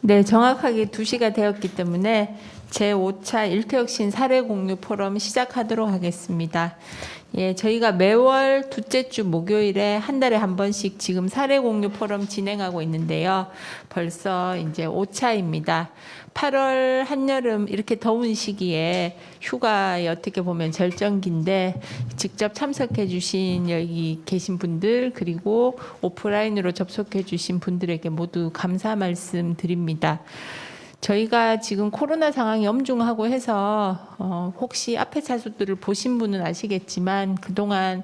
네, 정확하게 2시가 되었기 때문에 제5차 일터혁신 사례 공유 포럼 시작하도록 하겠습니다. 예, 저희가 매월 둘째 주 목요일에 한 달에 한 번씩 지금 사례 공유 포럼 진행하고 있는데요. 벌써 이제 5차입니다. 8월 한여름 이렇게 더운 시기에 휴가에 어떻게 보면 절정기인데 직접 참석해 주신 여기 계신 분들 그리고 오프라인으로 접속해 주신 분들에게 모두 감사 말씀 드립니다. 저희가 지금 코로나 상황이 엄중하고 해서 혹시 앞에 차수들을 보신 분은 아시겠지만 그동안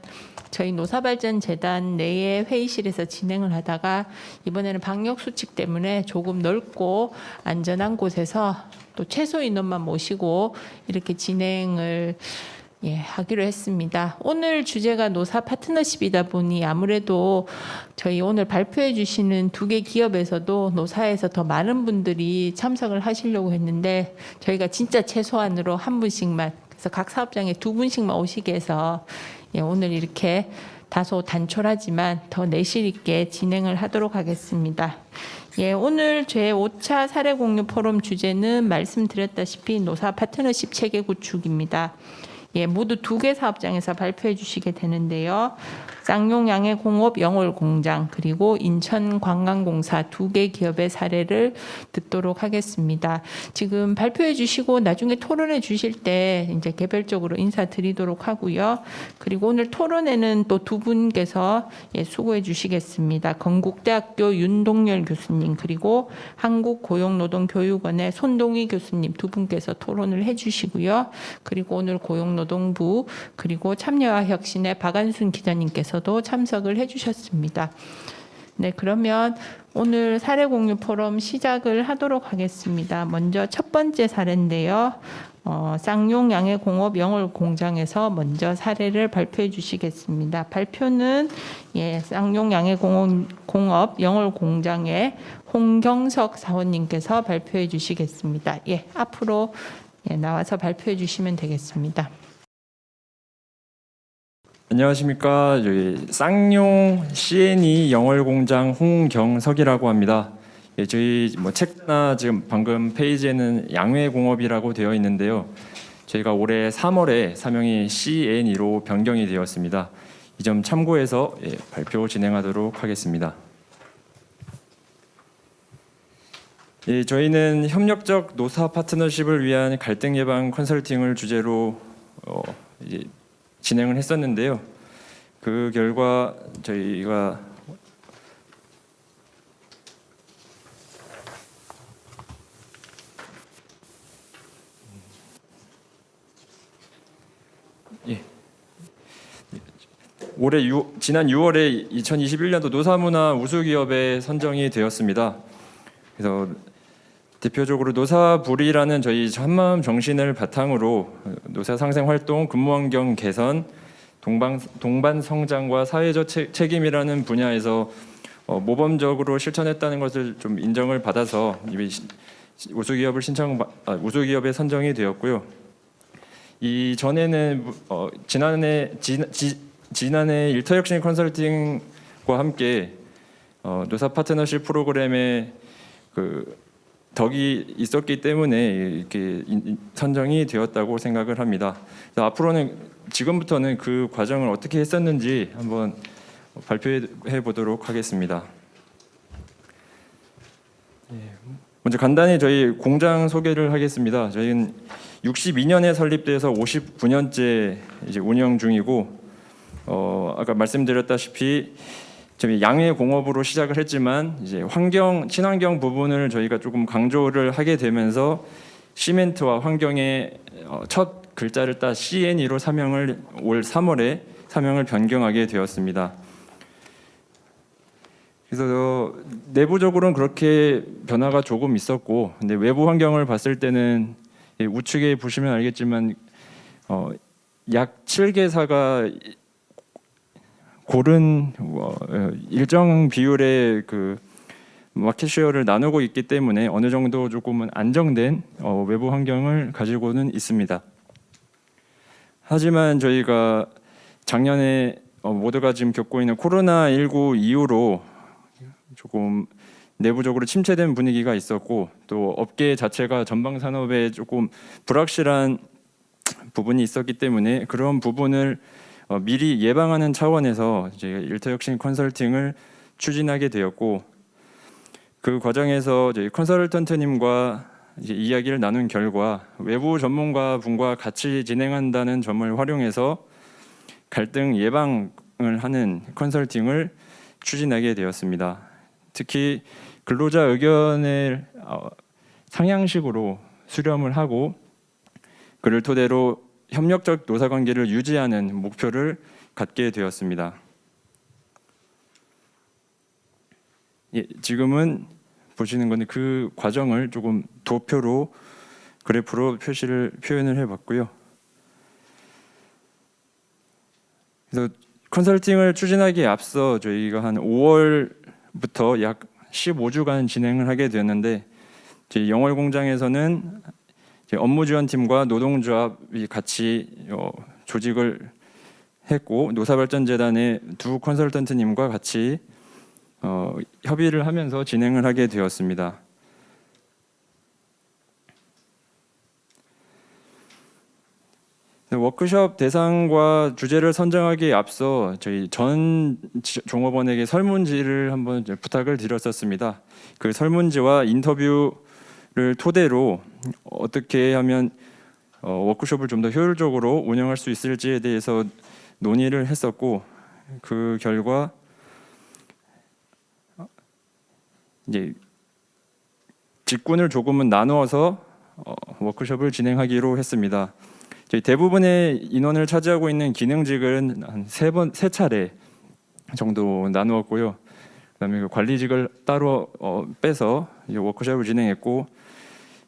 저희 노사발전재단 내의 회의실에서 진행을 하다가 이번에는 방역수칙 때문에 조금 넓고 안전한 곳에서 또 최소 인원만 모시고 이렇게 진행을 하기로 했습니다. 오늘 주제가 노사 파트너십이다 보니 아무래도 저희 오늘 발표해 주시는 2개 기업에서도 노사에서 더 많은 분들이 참석을 하시려고 했는데 저희가 진짜 최소한으로 한 분씩만 그래서 각 사업장에 2분씩만 오시게 해서 오늘 이렇게 다소 단촐하지만 더 내실 있게 진행을 하도록 하겠습니다. 오늘 제5차 사례 공유 포럼 주제는 말씀드렸다시피 노사 파트너십 체계 구축입니다. 모두 2개 사업장에서 발표해 주시게 되는데요. 쌍용 양해공업 영월공장 그리고 인천관광공사 2개 기업의 사례를 듣도록 하겠습니다. 지금 발표해 주시고 나중에 토론해 주실 때 이제 개별적으로 인사드리도록 하고요. 그리고 오늘 토론에는 또 2분께서 수고해 주시겠습니다. 건국대학교 윤동열 교수님 그리고 한국고용노동교육원의 손동희 교수님 2분께서 토론을 해 주시고요. 그리고 오늘 고용노동부 그리고 참여와 혁신의 박안순 기자님께서도 참석을 해주셨습니다. 네, 그러면 오늘 사례 공유 포럼 시작을 하도록 하겠습니다. 먼저 첫 번째 사례인데요. 쌍용 양해공업 영월 공장에서 먼저 사례를 발표해 주시겠습니다. 발표는 쌍용 양해공업 영월 공장의 홍경석 사원님께서 발표해 주시겠습니다. 앞으로 나와서 발표해 주시면 되겠습니다. 안녕하십니까. 저희 쌍용 C&E 영월공장 홍경석이라고 합니다. 저희 책나 지금 방금 페이지에는 양회공업이라고 되어 있는데요. 저희가 올해 3월에 사명이 C&E로 변경이 되었습니다. 이 점 참고해서 발표 진행하도록 하겠습니다. 저희는 협력적 노사 파트너십을 위한 갈등 예방 컨설팅을 주제로 진행을 했었는데요. 그 결과 저희가 지난 6월에 2021년도 노사문화 우수기업에 선정이 되었습니다. 그래서 대표적으로 노사불이라는 저희 한마음 정신을 바탕으로 노사 상생 활동, 근무 환경 개선, 동반 성장과 사회적 책임이라는 분야에서 모범적으로 실천했다는 것을 좀 인정을 받아서 우수기업에 선정이 되었고요. 이 전에는 지난해 일터혁신 컨설팅과 함께 노사 파트너십 프로그램에 덕이 있었기 때문에 이렇게 선정이 되었다고 생각을 합니다. 앞으로는 지금부터는 그 과정을 어떻게 했었는지 한번 발표해 보도록 하겠습니다. 먼저 간단히 저희 공장 소개를 하겠습니다. 저희는 62년에 설립돼서 59년째 이제 운영 중이고 아까 말씀드렸다시피 저희 양해 공업으로 시작을 했지만 이제 친환경 부분을 저희가 조금 강조를 하게 되면서 시멘트와 환경의 첫 글자를 따 C&E로 올 3월에 사명을 변경하게 되었습니다. 그래서 내부적으로는 그렇게 변화가 조금 있었고, 근데 외부 환경을 봤을 때는 우측에 보시면 알겠지만 약 7개사가 고른 일정 비율의 그 마켓 쉐어를 나누고 있기 때문에 어느 정도 조금은 안정된 외부 환경을 가지고는 있습니다. 하지만 저희가 작년에 모두가 지금 겪고 있는 코로나19 이후로 조금 내부적으로 침체된 분위기가 있었고 또 업계 자체가 전방 산업에 조금 불확실한 부분이 있었기 때문에 그런 부분을 미리 예방하는 차원에서 이제 일터혁신 컨설팅을 추진하게 되었고 그 과정에서 저희 컨설턴트님과 이제 이야기를 나눈 결과 외부 전문가 분과 같이 진행한다는 점을 활용해서 갈등 예방을 하는 컨설팅을 추진하게 되었습니다. 특히 근로자 의견을 상향식으로 수렴을 하고 그를 토대로 협력적 노사관계를 유지하는 목표를 갖게 되었습니다. 예, 지금은 보시는 건데 그 과정을 조금 도표로 그래프로 표현을 해봤고요. 그래서 컨설팅을 추진하기에 앞서 저희가 한 5월부터 약 15주간 진행을 하게 되었는데 저희 영월 공장에서는 업무지원팀과 노동조합이 같이 조직을 했고 노사발전재단의 두 컨설턴트님과 같이 협의를 하면서 진행을 하게 되었습니다. 워크숍 대상과 주제를 선정하기에 앞서 저희 전 종업원에게 설문지를 한번 부탁을 드렸었습니다. 그 설문지와 인터뷰를 토대로 어떻게 하면 워크숍을 좀 더 효율적으로 운영할 수 있을지에 대해서 논의를 했었고 그 결과 이제 직군을 조금은 나누어서 워크숍을 진행하기로 했습니다. 저희 대부분의 인원을 차지하고 있는 기능직은 한 세 차례 정도 나누었고요. 그다음에 그 관리직을 따로 빼서 이제 워크숍을 진행했고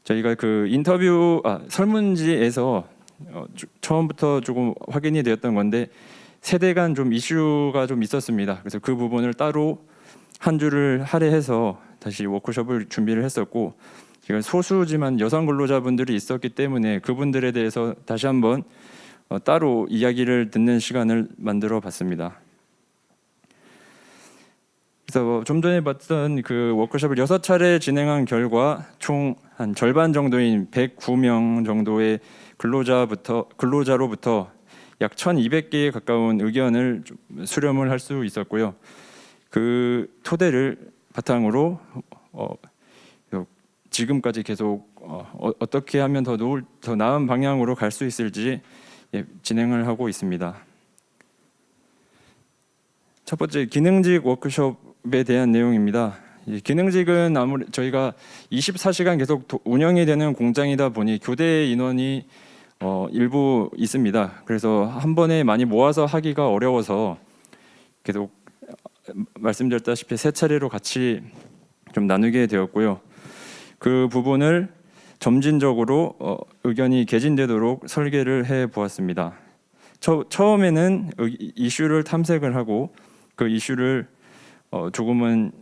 저희가 그 설문지에서 처음부터 조금 확인이 되었던 건데 세대 간 좀 이슈가 좀 있었습니다. 그래서 그 부분을 따로 한 주를 할애해서 다시 워크숍을 준비를 했었고 지금 소수지만 여성 근로자분들이 있었기 때문에 그분들에 대해서 다시 한번 따로 이야기를 듣는 시간을 만들어 봤습니다. 그래서 좀 전에 봤던 그 워크숍을 6차례 진행한 결과 총 한 절반 정도인 109명 정도의 근로자로부터 약 1,200개에 가까운 의견을 수렴을 할 수 있었고요. 그 토대를 바탕으로 지금까지 계속 어떻게 하면 더 나은 방향으로 갈 수 있을지 진행을 하고 있습니다. 첫 번째 기능직 워크숍에 대한 내용입니다. 기능직은 아무래도 저희가 24시간 계속 운영이 되는 공장이다 보니 교대 인원이 일부 있습니다. 그래서 한 번에 많이 모아서 하기가 어려워서 계속 말씀드렸다시피 세 차례로 같이 좀 나누게 되었고요. 그 부분을 점진적으로 의견이 개진되도록 설계를 해 보았습니다. 처음에는 이슈를 탐색을 하고 그 이슈를 조금은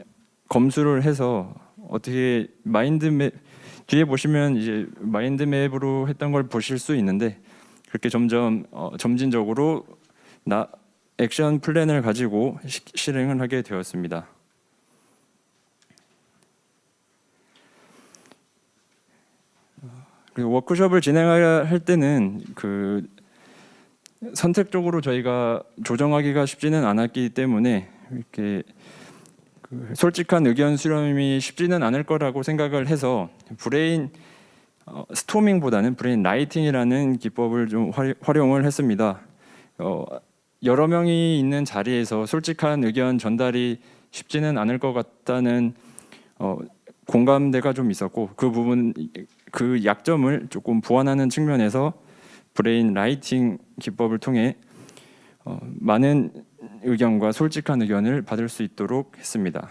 검수를 해서 어떻게 마인드맵 뒤에 보시면 이제 마인드맵으로 했던 걸 보실 수 있는데 그렇게 점점 점진적으로 액션 플랜을 가지고 실행을 하게 되었습니다. 그리고 워크숍을 진행할 때는 그 선택적으로 저희가 조정하기가 쉽지는 않았기 때문에 이렇게 솔직한 의견 수렴이 쉽지는 않을 거라고 생각을 해서 브레인 스토밍보다는 브레인 라이팅이라는 기법을 좀 활용을 했습니다. 여러 명이 있는 자리에서 솔직한 의견 전달이 쉽지는 않을 것 같다는 공감대가 좀 있었고 그 약점을 조금 보완하는 측면에서 브레인 라이팅 기법을 통해 많은 의견과 솔직한 의견을 받을 수 있도록 했습니다.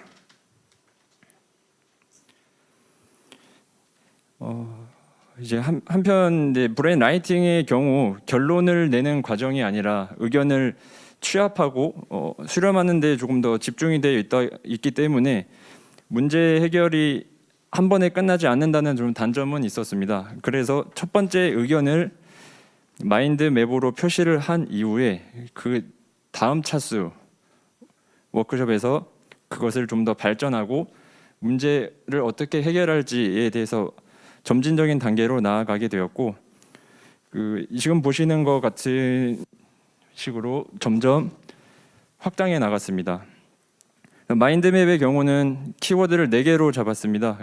이제 한편 브레인 라이팅의 경우 결론을 내는 과정이 아니라 의견을 취합하고 수렴하는 데 조금 더 집중이 되어 있기 때문에 문제 해결이 한 번에 끝나지 않는다는 좀 단점은 있었습니다. 그래서 첫 번째 의견을 마인드맵으로 표시를 한 이후에 그 다음 차수 워크숍에서 그것을 좀 더 발전하고 문제를 어떻게 해결할지에 대해서 점진적인 단계로 나아가게 되었고, 지금 보시는 것 같은 식으로 점점 확장해 나갔습니다. 마인드맵의 경우는 키워드를 4개로 잡았습니다.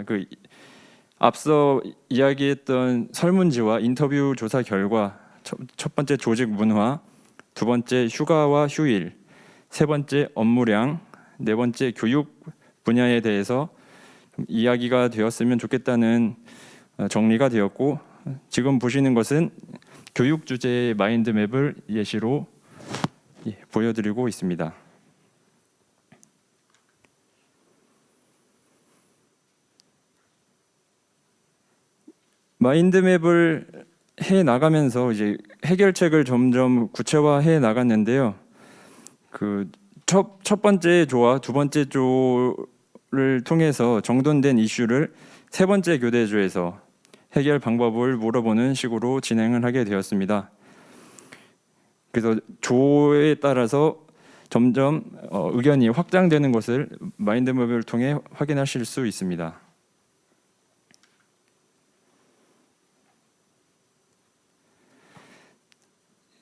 앞서 이야기했던 설문지와 인터뷰 조사 결과, 첫 번째 조직 문화, 두 번째 휴가와 휴일, 세 번째 업무량, 네 번째 교육 분야에 대해서 이야기가 되었으면 좋겠다는 정리가 되었고, 지금 보시는 것은 교육 주제의 마인드맵을 예시로 보여드리고 있습니다. 마인드맵을 해 나가면서 이제 해결책을 점점 구체화해 나갔는데요. 첫 번째 조와 두 번째 조를 통해서 정돈된 이슈를 세 번째 교대조에서 해결 방법을 물어보는 식으로 진행을 하게 되었습니다. 그래서 조에 따라서 점점 의견이 확장되는 것을 마인드맵을 통해 확인하실 수 있습니다.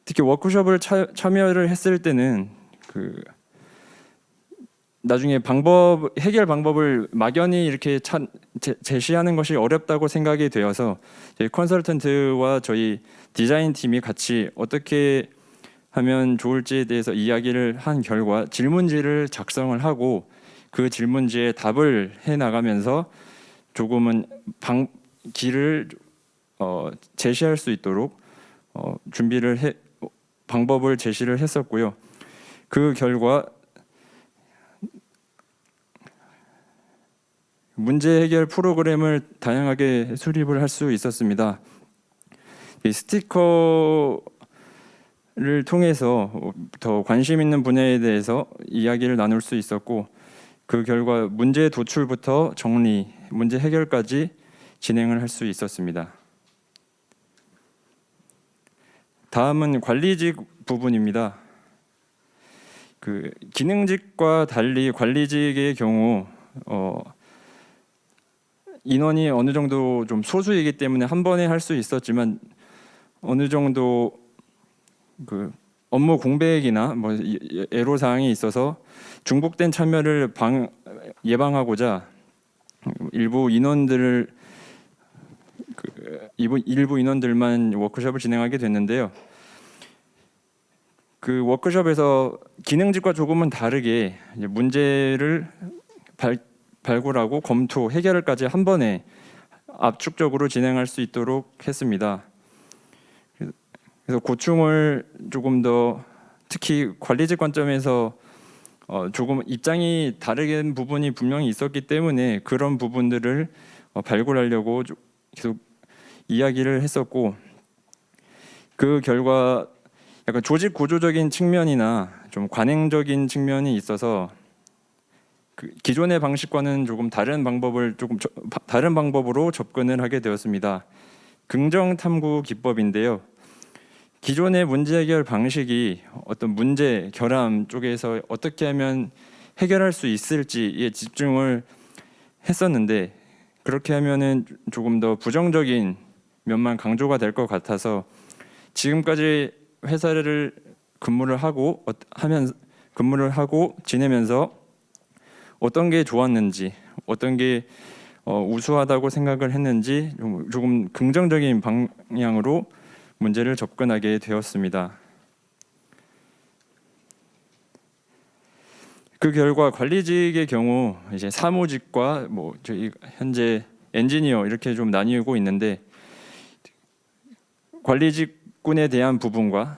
특히 워크숍을 참여를 했을 때는 나중에 해결 방법을 막연히 이렇게 제시하는 것이 어렵다고 생각이 되어서 저희 컨설턴트와 저희 디자인 팀이 같이 어떻게 하면 좋을지에 대해서 이야기를 한 결과 질문지를 작성을 하고 그 질문지에 답을 해 나가면서 조금은 길을 제시할 수 있도록 방법을 제시를 했었고요. 그 결과 문제 해결 프로그램을 다양하게 수립을 할 수 있었습니다. 이 스티커를 통해서 더 관심 있는 분야에 대해서 이야기를 나눌 수 있었고, 그 결과 문제 도출부터 정리, 문제 해결까지 진행을 할 수 있었습니다. 다음은 관리직 부분입니다. 기능직과 달리 관리직의 경우 인원이 어느 정도 좀 소수이기 때문에 한 번에 할 수 있었지만, 어느 정도 업무 공백이나 애로 사항이 있어서 중복된 참여를 예방하고자 일부 인원들만 워크숍을 진행하게 됐는데요. 그 워크숍에서 기능직과 조금은 다르게 문제를 발굴하고 검토, 해결까지 한 번에 압축적으로 진행할 수 있도록 했습니다. 그래서 고충을 조금 더, 특히 관리직 관점에서 조금 입장이 다르게 부분이 분명히 있었기 때문에 그런 부분들을 발굴하려고 계속 이야기를 했었고, 그 결과 약간 조직 구조적인 측면이나 좀 관행적인 측면이 있어서 기존의 방식과는 조금 다른 방법으로 접근을 하게 되었습니다. 긍정 탐구 기법인데요. 기존의 문제 해결 방식이 어떤 문제 결함 쪽에서 어떻게 하면 해결할 수 있을지에 집중을 했었는데, 그렇게 하면은 조금 더 부정적인 면만 강조가 될 것 같아서 지금까지 회사를 근무를 하고 지내면서 어떤 게 좋았는지, 어떤 게 우수하다고 생각을 했는지 조금 긍정적인 방향으로 문제를 접근하게 되었습니다. 그 결과 관리직의 경우 이제 사무직과 저희 현재 엔지니어 이렇게 좀 나뉘고 있는데, 관리직군에 대한 부분과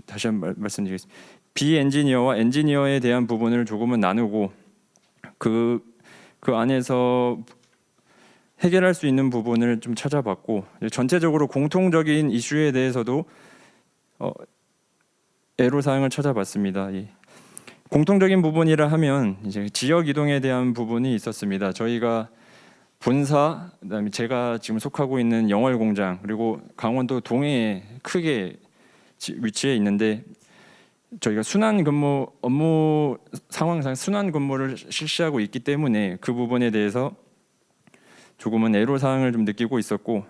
다시 한번 말씀드리겠습니다. 비엔지니어와 엔지니어에 대한 부분을 조금은 나누고 그 안에서 해결할 수 있는 부분을 좀 찾아봤고, 전체적으로 공통적인 이슈에 대해서도 애로사항을 찾아봤습니다. 공통적인 부분이라 하면 이제 지역 이동에 대한 부분이 있었습니다. 저희가 본사, 그다음에 제가 지금 속하고 있는 영월공장, 그리고 강원도 동해에 크게 위치해 있는데, 저희가 순환 근무 업무 상황상 순환 근무를 실시하고 있기 때문에 그 부분에 대해서 조금은 애로 사항을 좀 느끼고 있었고,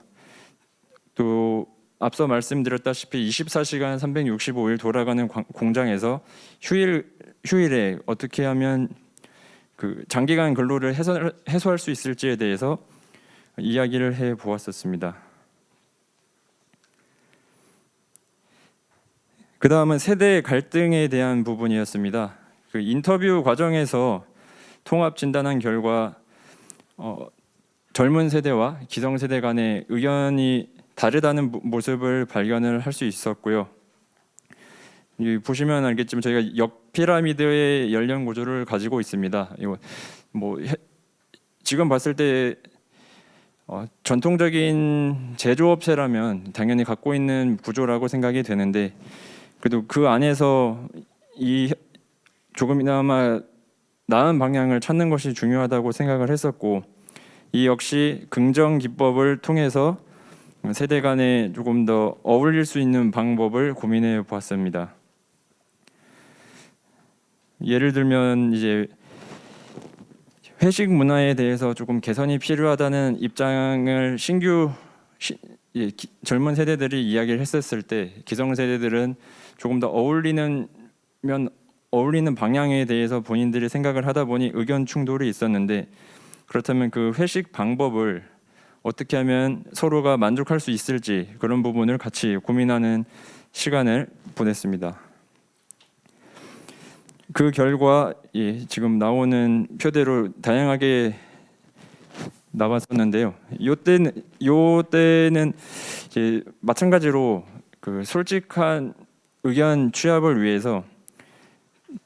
또 앞서 말씀드렸다시피 24시간 365일 돌아가는 공장에서 휴일에 어떻게 하면 그 장기간 근로를 해소할 수 있을지에 대해서 이야기를 해 보았었습니다. 그 다음은 세대 갈등에 대한 부분이었습니다. 그 인터뷰 과정에서 통합 진단한 결과 젊은 세대와 기성 세대 간의 의견이 다르다는 모습을 발견을 할 수 있었고요. 보시면 알겠지만 저희가 역피라미드의 연령 구조를 가지고 있습니다. 이거 지금 봤을 때 전통적인 제조업체라면 당연히 갖고 있는 구조라고 생각이 되는데, 그래도 그 안에서 이 조금이나마 나은 방향을 찾는 것이 중요하다고 생각을 했었고, 이 역시 긍정 기법을 통해서 세대 간에 조금 더 어울릴 수 있는 방법을 고민해 보았습니다. 예를 들면 이제 회식 문화에 대해서 조금 개선이 필요하다는 입장을 젊은 세대들이 이야기를 했었을 때, 기성 세대들은 조금 더 어울리는 방향에 대해서 본인들이 생각을 하다 보니 의견 충돌이 있었는데, 그렇다면 그 회식 방법을 어떻게 하면 서로가 만족할 수 있을지 그런 부분을 같이 고민하는 시간을 보냈습니다. 그 결과 지금 나오는 표대로 다양하게 나왔었는데요. 요때는 이제 마찬가지로 그 솔직한 의견 취합을 위해서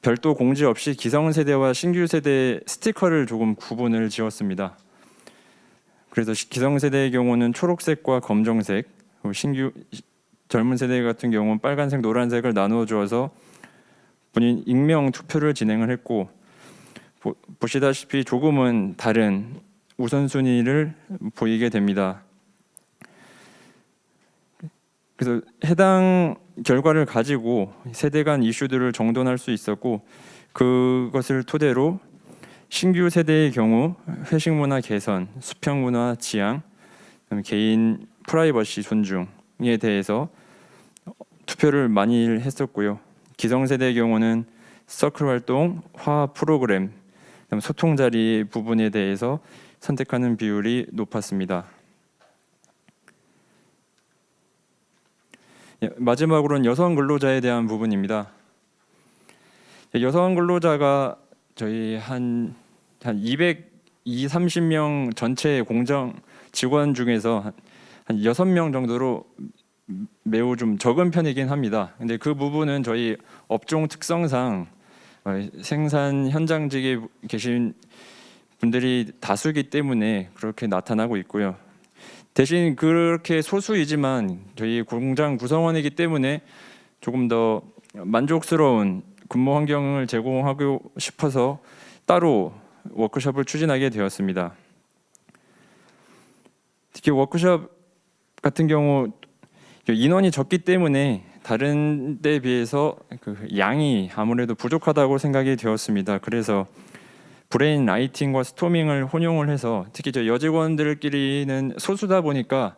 별도 공지 없이 기성세대와 신규세대 스티커를 조금 구분을 지었습니다. 그래서 기성세대의 경우는 초록색과 검정색, 젊은 세대 같은 경우는 빨간색, 노란색을 나누어 주어서 본인 익명 투표를 진행을 했고, 보시다시피 조금은 다른 우선순위를 보이게 됩니다. 그래서 해당 결과를 가지고 세대 간 이슈들을 정돈할 수 있었고, 그것을 토대로 신규 세대의 경우 회식 문화 개선, 수평 문화 지향, 개인 프라이버시 존중에 대해서 투표를 많이 했었고요. 기성세대의 경우는 서클 활동, 화합 프로그램, 소통 자리 부분에 대해서 선택하는 비율이 높았습니다. 마지막으로는 여성 근로자에 대한 부분입니다. 여성 근로자가 저희 한 230명 전체 공장 직원 중에서 한 6명 정도로 매우 좀 적은 편이긴 합니다. 근데 그 부분은 저희 업종 특성상 생산 현장직에 계신 분들이 다수이기 때문에 그렇게 나타나고 있고요. 대신 그렇게 소수이지만 저희 공장 구성원이기 때문에 조금 더 만족스러운 근무 환경을 제공하고 싶어서 따로 워크숍을 추진하게 되었습니다. 특히 워크숍 같은 경우 인원이 적기 때문에 다른 데에 비해서 그 양이 아무래도 부족하다고 생각이 되었습니다. 그래서 브레인 라이팅과 스토밍을 혼용을 해서, 특히 저 여직원들끼리는 소수다 보니까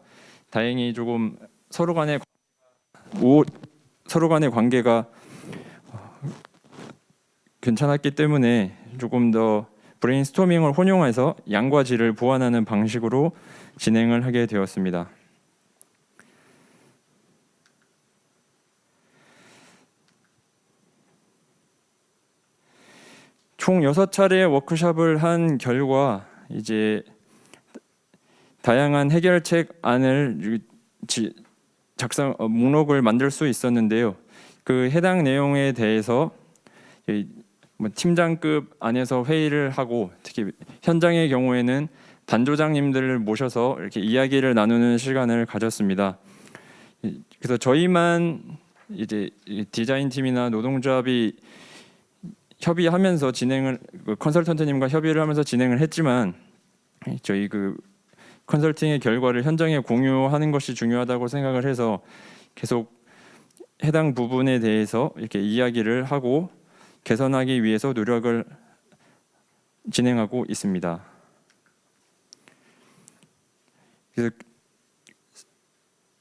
다행히 조금 서로 간의 관계가 괜찮았기 때문에 조금 더 브레인스토밍을 혼용해서 양과 질을 보완하는 방식으로 진행을 하게 되었습니다. 총 6차례 워크숍을 한 결과 이제 다양한 해결책 안을 목록을 만들 수 있었는데요. 그 해당 내용에 대해서 팀장급 안에서 회의를 하고, 특히 현장의 경우에는 단조장님들을 모셔서 이렇게 이야기를 나누는 시간을 가졌습니다. 그래서 저희만 이제 디자인 팀이나 노동조합이 협의하면서 컨설턴트님과 협의를 하면서 진행을 했지만, 저희 그 컨설팅의 결과를 현장에 공유하는 것이 중요하다고 생각을 해서 계속 해당 부분에 대해서 이렇게 이야기를 하고 개선하기 위해서 노력을 진행하고 있습니다. 그래서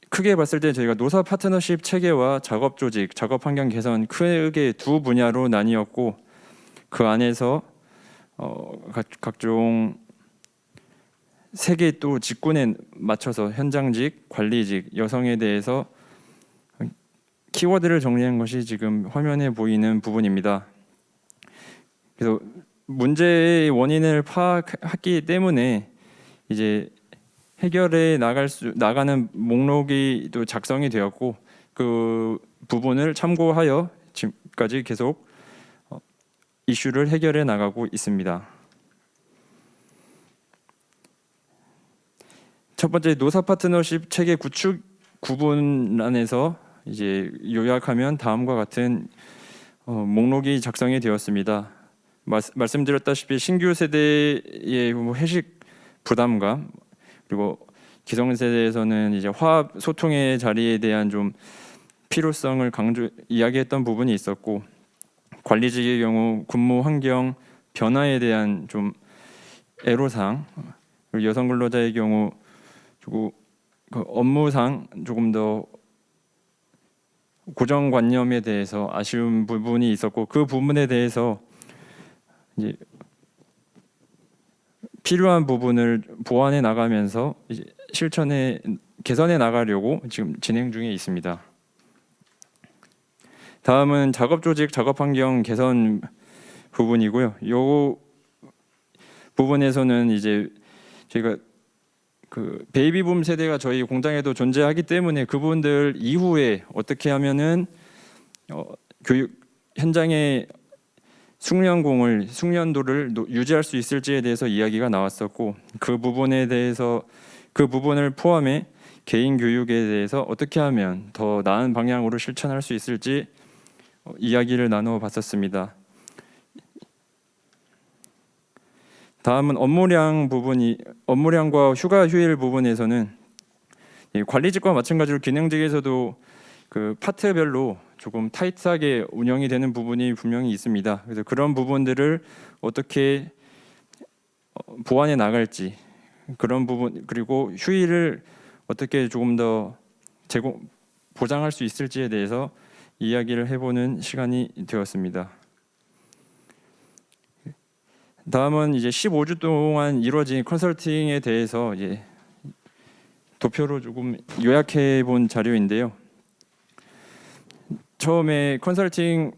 크게 봤을 때 저희가 노사 파트너십 체계와 작업 조직, 작업 환경 개선 크게 두 분야로 나뉘었고 그 안에서 각종 세계 또 직군에 맞춰서 현장직, 관리직, 여성에 대해서 키워드를 정리한 것이 지금 화면에 보이는 부분입니다. 그래서 문제의 원인을 파악했기 때문에 이제 해결해 나가는 목록이 또 작성이 되었고 그 부분을 참고하여 지금까지 계속 이슈를 해결해 나가고 있습니다. 첫 번째 노사 파트너십 체계 구축 구분란에서 이제 요약하면 다음과 같은 목록이 작성이 되었습니다. 말씀드렸다시피 신규 세대의 회식 부담감 그리고 기성세대에서는 이제 화합 소통의 자리에 대한 좀 필요성을 이야기했던 부분이 있었고 관리직의 경우 근무 환경 변화에 대한 좀 애로사항 그리고 여성 근로자의 경우 그 업무상 조금 더 고정관념에 대해서 아쉬운 부분이 있었고 그 부분에 대해서 이제 필요한 부분을 보완해 나가면서 이제 개선해 나가려고 지금 진행 중에 있습니다. 다음은 작업 조직, 작업 환경 개선 부분이고요. 이 부분에서는 이제 저희가 그 베이비붐 세대가 저희 공장에도 존재하기 때문에 그분들 이후에 어떻게 하면은 교육 현장의 숙련도를 유지할 수 있을지에 대해서 이야기가 나왔었고 그 부분을 포함해 개인 교육에 대해서 어떻게 하면 더 나은 방향으로 실천할 수 있을지 이야기를 나누어 봤었습니다. 다음은 업무량과 휴가 휴일 부분에서는 관리직과 마찬가지로 기능직에서도 그 파트별로 조금 타이트하게 운영이 되는 부분이 분명히 있습니다. 그래서 그런 부분들을 어떻게 보완해 나갈지 그런 부분 그리고 휴일을 어떻게 조금 더 보장할 수 있을지에 대해서 이야기를 해보는 시간이 되었습니다. 다음은 이제 15주 동안 이루어진 컨설팅에 대해서 이제 도표로 조금 요약해 본 자료인데요. 처음에 컨설팅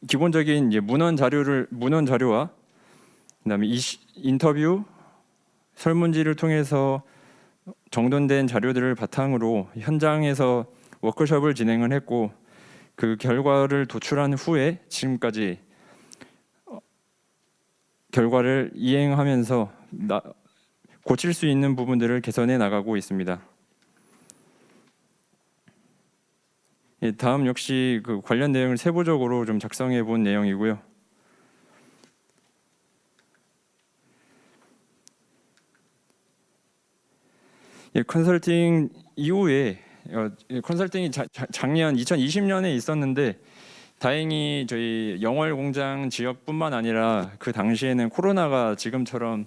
기본적인 이제 문헌 자료와 그다음에 인터뷰, 설문지를 통해서 정돈된 자료들을 바탕으로 현장에서 워크숍을 진행을 했고 그 결과를 도출한 후에 지금까지 결과를 이행하면서 고칠 수 있는 부분들을 개선해 나가고 있습니다. 다음 역시 그 관련 내용을 세부적으로 좀 작성해 본 내용이고요. 컨설팅 이후에 컨설팅이 작년 2020년에 있었는데 다행히 저희 영월 공장 지역뿐만 아니라 그 당시에는 코로나가 지금처럼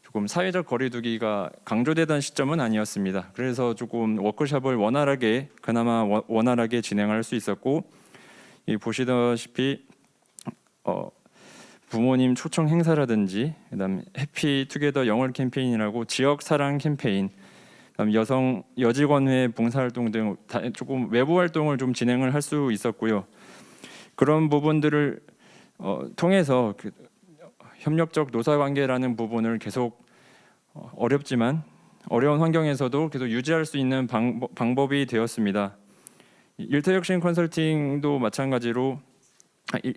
조금 사회적 거리두기가 강조되던 시점은 아니었습니다. 그래서 조금 워크숍을 그나마 원활하게 진행할 수 있었고 보시다시피 부모님 초청 행사라든지 그다음에 해피투게더 영월 캠페인이라고 지역 사랑 캠페인 그다음에 여직원회 봉사활동 등 조금 외부 활동을 좀 진행을 할 수 있었고요. 그런 부분들을 통해서 협력적 노사관계라는 부분을 계속 어려운 환경에서도 계속 유지할 수 있는 방법이 되었습니다. 일터혁신 컨설팅도 마찬가지로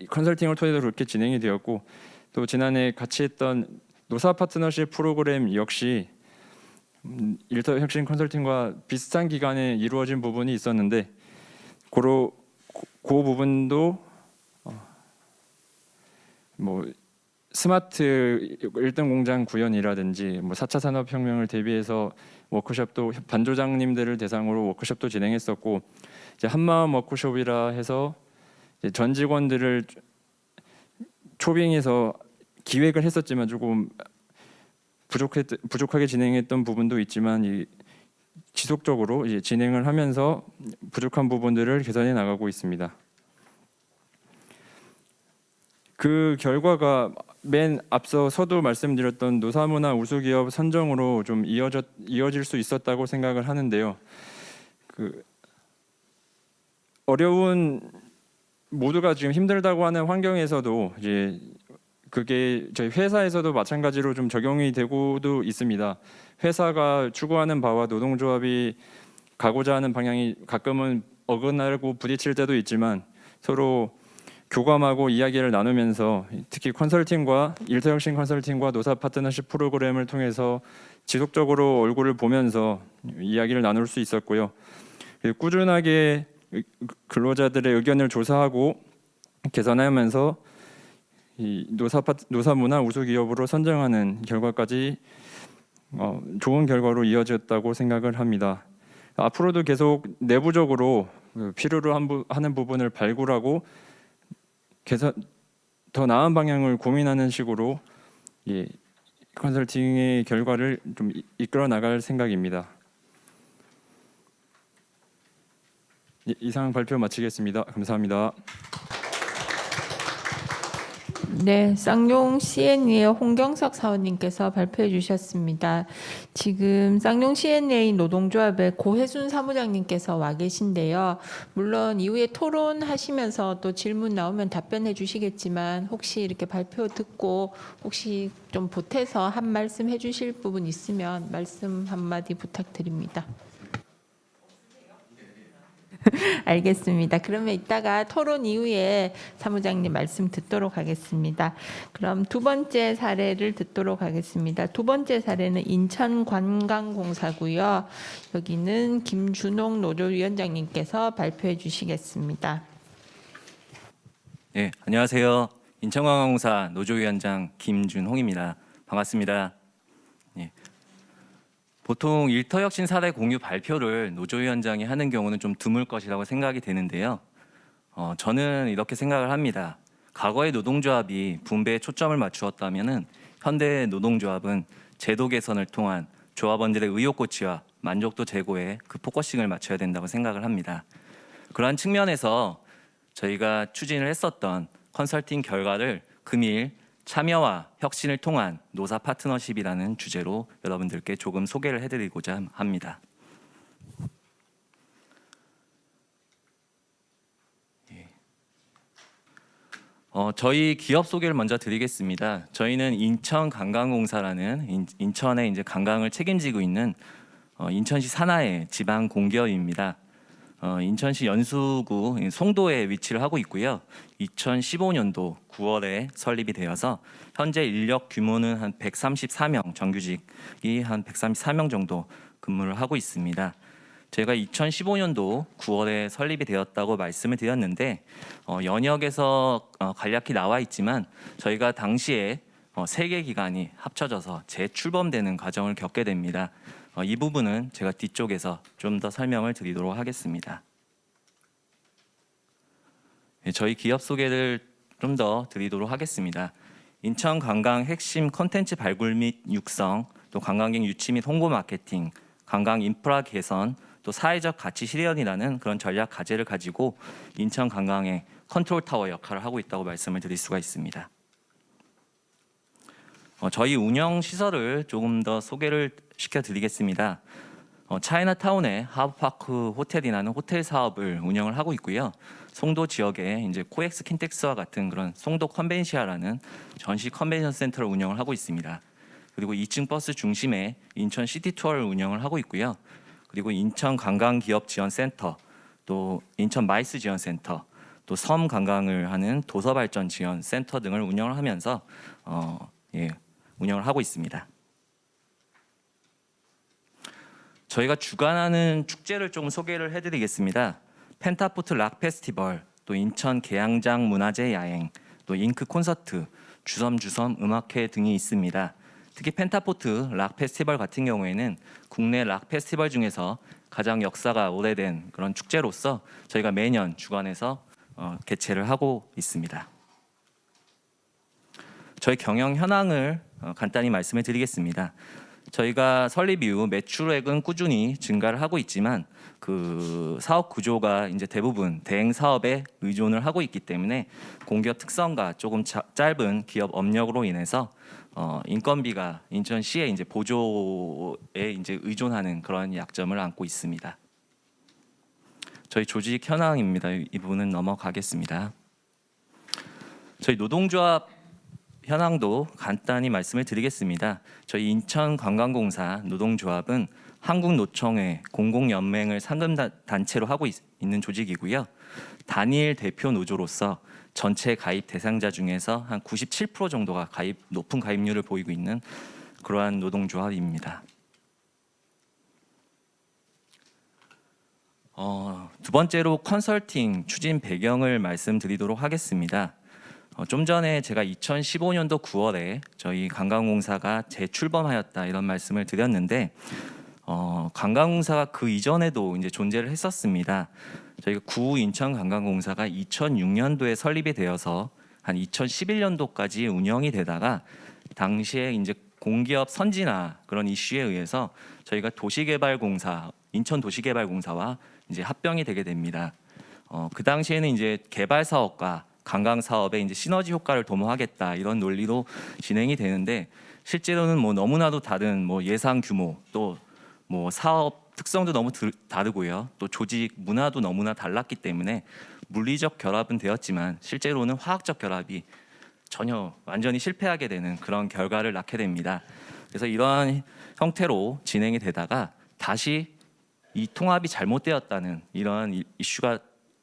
컨설팅을 토대로 그렇게 진행이 되었고 또 지난해 같이 했던 노사 파트너십 프로그램 역시 일터혁신 컨설팅과 비슷한 기간에 이루어진 부분이 있었는데 그 부분도 스마트 1등 공장 구현이라든지 뭐 4차 산업혁명을 대비해서 워크숍도 반조장님들을 대상으로 워크숍도 진행했었고, 이제 한마음 워크숍이라 해서 이제 전 직원들을 초빙해서 기획을 했었지만 조금 부족하게 진행했던 부분도 있지만 지속적으로 이제 진행을 하면서 부족한 부분들을 개선해 나가고 있습니다. 그 결과가 맨 앞서 서두 말씀드렸던 노사문화 우수기업 선정으로 좀 이어질 수 있었다고 생각을 하는데요. 그 어려운 모두가 지금 힘들다고 하는 환경에서도 이제 그게 저희 회사에서도 마찬가지로 좀 적용이 되고도 있습니다. 회사가 추구하는 바와 노동조합이 가고자 하는 방향이 가끔은 어긋나고 부딪힐 때도 있지만 서로 교감하고 이야기를 나누면서 특히 컨설팅과 일터혁신 컨설팅과 노사 파트너십 프로그램을 통해서 지속적으로 얼굴을 보면서 이야기를 나눌 수 있었고요. 꾸준하게 근로자들의 의견을 조사하고 개선하면서 이 노사 문화 우수 기업으로 선정하는 결과까지 좋은 결과로 이어졌다고 생각을 합니다. 앞으로도 계속 내부적으로 필요로 하는 부분을 발굴하고 더 나은 방향을 고민하는 식으로 컨설팅의 결과를 좀 이끌어 나갈 생각입니다. 이상 발표 마치겠습니다. 감사합니다. 네, 쌍용 CNA의 홍경석 사원님께서 발표해 주셨습니다. 지금 쌍용 CNA 노동조합의 고혜순 사무장님께서 와 계신데요. 물론 이후에 토론하시면서 또 질문 나오면 답변해 주시겠지만 혹시 이렇게 발표 듣고 혹시 좀 보태서 한 말씀 해 주실 부분 있으면 말씀 한마디 부탁드립니다. 알겠습니다. 그러면 이따가 토론 이후에 사무장님 말씀 듣도록 하겠습니다. 그럼 두 번째 사례를 듣도록 하겠습니다. 두 번째 사례는 인천관광공사고요. 여기는 김준홍 노조위원장님께서 발표해 주시겠습니다. 네, 안녕하세요. 인천관광공사 노조위원장 김준홍입니다. 반갑습니다. 네. 보통 일터혁신 사례 공유 발표를 노조위원장이 하는 경우는 좀 드물 것이라고 생각이 되는데요. 저는 이렇게 생각을 합니다. 과거의 노동조합이 분배에 초점을 맞추었다면 현대 노동조합은 제도 개선을 통한 조합원들의 의욕 고취와 만족도 제고에 그 포커싱을 맞춰야 된다고 생각을 합니다. 그러한 측면에서 저희가 추진을 했었던 컨설팅 결과를 금일 참여와 혁신을 통한 노사 파트너십이라는 주제로 여러분들께 조금 소개를 해드리고자 합니다. 저희 기업 소개를 먼저 드리겠습니다. 저희는 인천관광공사라는 인천의 이제 관광을 책임지고 있는 인천시 산하의 지방 공기업입니다. 인천시 연수구 송도에 위치를 하고 있고요. 2015년도 9월에 설립이 되어서 현재 인력 규모는 한 134명, 정규직이 한 134명 정도 근무를 하고 있습니다. 제가 2015년도 9월에 설립이 되었다고 말씀을 드렸는데 연역에서 간략히 나와 있지만 저희가 당시에 3개 기관이 합쳐져서 재출범되는 과정을 겪게 됩니다. 이 부분은 제가 뒤쪽에서 좀 더 설명을 드리도록 하겠습니다. 저희 기업 소개를 좀 더 드리도록 하겠습니다. 인천 관광 핵심 콘텐츠 발굴 및 육성, 또 관광객 유치 및 홍보 마케팅, 관광 인프라 개선, 또 사회적 가치 실현이라는 그런 전략 과제를 가지고 인천 관광의 컨트롤 타워 역할을 하고 있다고 말씀을 드릴 수가 있습니다. 저희 운영 시설을 조금 더 소개를 시켜드리겠습니다. 차이나타운의 하브파크 호텔이라는 호텔 사업을 운영을 하고 있고요. 송도 지역에 이제 코엑스 킨텍스와 같은 그런 송도 컨벤시아라는 전시 컨벤션 센터를 운영을 하고 있습니다. 그리고 2층 버스 중심에 인천 시티 투어를 운영을 하고 있고요. 그리고 인천 관광 기업 지원 센터, 또 인천 마이스 지원 센터, 또 섬 관광을 하는 도서 발전 지원 센터 등을 운영을 하면서 운영을 하고 있습니다. 저희가 주관하는 축제를 좀 소개를 해드리겠습니다. 펜타포트 락 페스티벌, 또 인천 계양장 문화제 야행, 또 잉크 콘서트, 주섬주섬 음악회 등이 있습니다. 특히 펜타포트 락 페스티벌 같은 경우에는 국내 락 페스티벌 중에서 가장 역사가 오래된 그런 축제로서 저희가 매년 주관해서 개최를 하고 있습니다. 저희 경영 현황을 간단히 말씀을 드리겠습니다. 저희가 설립 이후 매출액은 꾸준히 증가를 하고 있지만 그 사업 구조가 이제 대부분 대행 사업에 의존을 하고 있기 때문에 공기업 특성과 조금 짧은 기업 업력으로 인해서 인건비가 인천시의 이제 보조에 이제 의존하는 그런 약점을 안고 있습니다. 저희 조직 현황입니다. 이 부분은 넘어가겠습니다. 저희 노동조합 현황도 간단히 말씀을 드리겠습니다. 저희 인천관광공사 노동조합은 한국노총회 공공연맹을 상금단체로 하고 있는 조직이고요. 단일 대표 노조로서 전체 가입 대상자 중에서 한 97% 정도가 높은 가입률을 보이고 있는 그러한 노동조합입니다. 두 번째로 컨설팅 추진 배경을 말씀드리도록 하겠습니다. 좀 전에 제가 2015년도 9월에 저희 관광공사가 재출범하였다 이런 말씀을 드렸는데 관광공사가 그 이전에도 이제 존재를 했었습니다. 저희가 구 인천관광공사가 2006년도에 설립이 되어서 한 2011년도까지 운영이 되다가 당시에 이제 공기업 선진화 그런 이슈에 의해서 저희가 도시개발공사 인천도시개발공사와 이제 합병이 되게 됩니다. 그 당시에는 이제 개발 사업과 관광 사업에 이제 시너지 효과를 도모하겠다 이런 논리로 진행이 되는데 실제로는 뭐 너무나도 다른 뭐 예상 규모 또 뭐 사업 특성도 너무 다르고요. 또 조직 문화도 너무나 달랐기 때문에 물리적 결합은 되었지만 실제로는 화학적 결합이 전혀 완전히 실패하게 되는 그런 결과를 낳게 됩니다. 그래서 이러한 형태로 진행이 되다가 다시 이 통합이 잘못되었다는 이러한 이슈가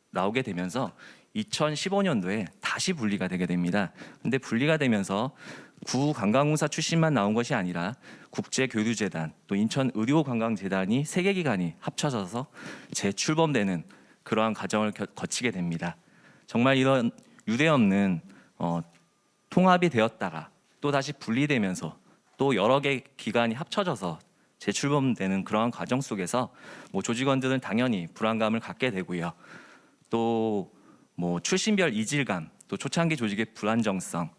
나오게 되면서 2015년도에 다시 분리가 되게 됩니다. 근데 분리가 되면서 구 관광공사 출신만 나온 것이 아니라 국제교류재단 또 인천의료관광재단이 세 개 기관이 합쳐져서 재출범되는 그러한 과정을 거치게 됩니다. 정말 이런 유례없는 통합이 되었다가 또 다시 분리되면서 또 여러 개 기관이 합쳐져서 재출범되는 그러한 과정 속에서 뭐 조직원들은 당연히 불안감을 갖게 되고요. 또 뭐 출신별 이질감, 또 초창기 조직의 불안정성,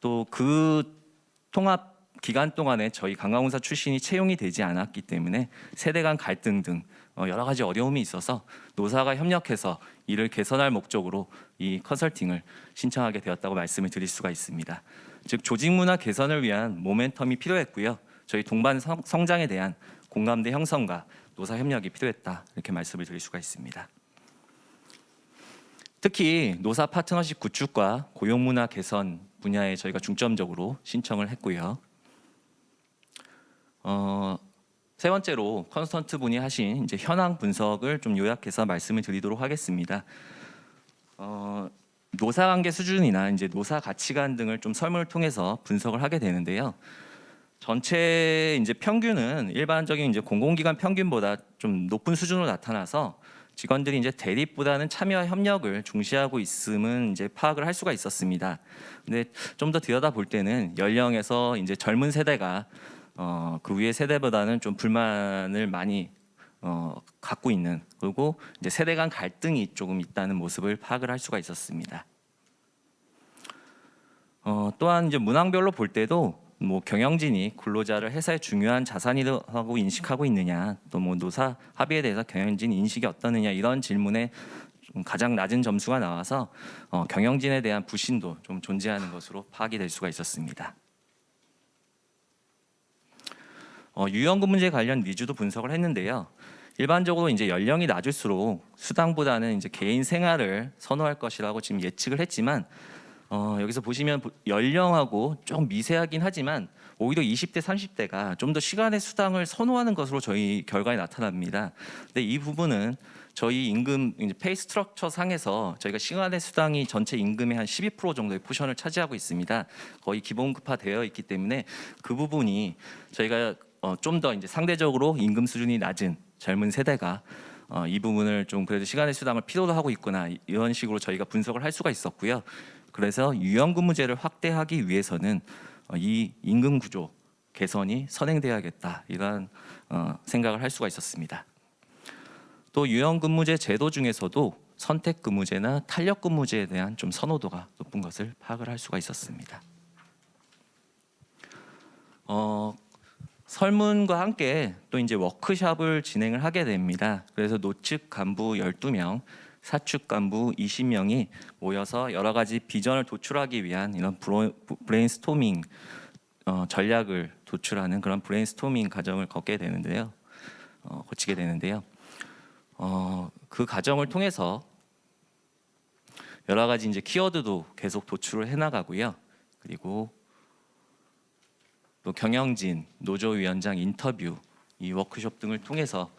또 그 통합 기간 동안에 저희 관광공사 출신이 채용이 되지 않았기 때문에 세대 간 갈등 등 여러 가지 어려움이 있어서 노사가 협력해서 이를 개선할 목적으로 이 컨설팅을 신청하게 되었다고 말씀을 드릴 수가 있습니다. 즉 조직 문화 개선을 위한 모멘텀이 필요했고요. 저희 동반 성장에 대한 공감대 형성과 노사 협력이 필요했다 이렇게 말씀을 드릴 수가 있습니다. 특히 노사 파트너십 구축과 고용 문화 개선 분야에 저희가 중점적으로 신청을 했고요. 세 번째로 컨설턴트 분이 하신 이제 현황 분석을 좀 요약해서 말씀을 드리도록 하겠습니다. 노사 관계 수준이나 이제 노사 가치관 등을 좀 설문을 통해서 분석을 하게 되는데요. 전체 이제 평균은 일반적인 이제 공공기관 평균보다 좀 높은 수준으로 나타나서 직원들이 이제 대립보다는 참여와 협력을 중시하고 있음은 이제 파악을 할 수가 있었습니다. 근데 좀 더 들여다볼 때는 연령에서 이제 젊은 세대가 그 위의 세대보다는 좀 불만을 많이 갖고 있는 그리고 이제 세대 간 갈등이 조금 있다는 모습을 파악을 할 수가 있었습니다. 또한 이제 문항별로 볼 때도 뭐 경영진이 근로자를 회사의 중요한 자산이라고 인식하고 있느냐, 또 뭐 노사 합의에 대해서 경영진 인식이 어떠느냐 이런 질문에 좀 가장 낮은 점수가 나와서 경영진에 대한 불신도 좀 존재하는 것으로 파악이 될 수가 있었습니다. 유연근 문제 관련 니즈도 분석을 했는데요. 일반적으로 이제 연령이 낮을수록 수당보다는 이제 개인 생활을 선호할 것이라고 지금 예측을 했지만 여기서 보시면 연령하고 좀 미세하긴 하지만 오히려 20대, 30대가 좀 더 시간의 수당을 선호하는 것으로 저희 결과에 나타납니다. 근데 이 부분은 저희 임금 이제 페이 스트럭처 상에서 저희가 시간의 수당이 전체 임금의 한 12% 정도의 포션을 차지하고 있습니다. 거의 기본급화되어 있기 때문에 그 부분이 저희가 좀 더 이제 상대적으로 임금 수준이 낮은 젊은 세대가 이 부분을 좀 그래도 시간의 수당을 필요로 하고 있구나 이런 식으로 저희가 분석을 할 수가 있었고요. 그래서 유연근무제를 확대하기 위해서는 이 임금 구조 개선이 선행돼야겠다 이런 생각을 할 수가 있었습니다. 또 유연근무제 제도 중에서도 선택근무제나 탄력근무제에 대한 좀 선호도가 높은 것을 파악을 할 수가 있었습니다. 설문과 함께 또 이제 워크숍을 진행을 하게 됩니다. 그래서 노측 간부 12명, 사측 간부 20명이 모여서 여러 가지 비전을 도출하기 위한 이런 브레인스토밍 전략을 도출하는 그런 브레인스토밍 과정을 거치게 되는데요. 그 과정을 통해서 여러 가지 이제 키워드도 계속 도출을 해나가고요. 그리고 또 경영진, 노조위원장 인터뷰, 이 워크숍 등을 통해서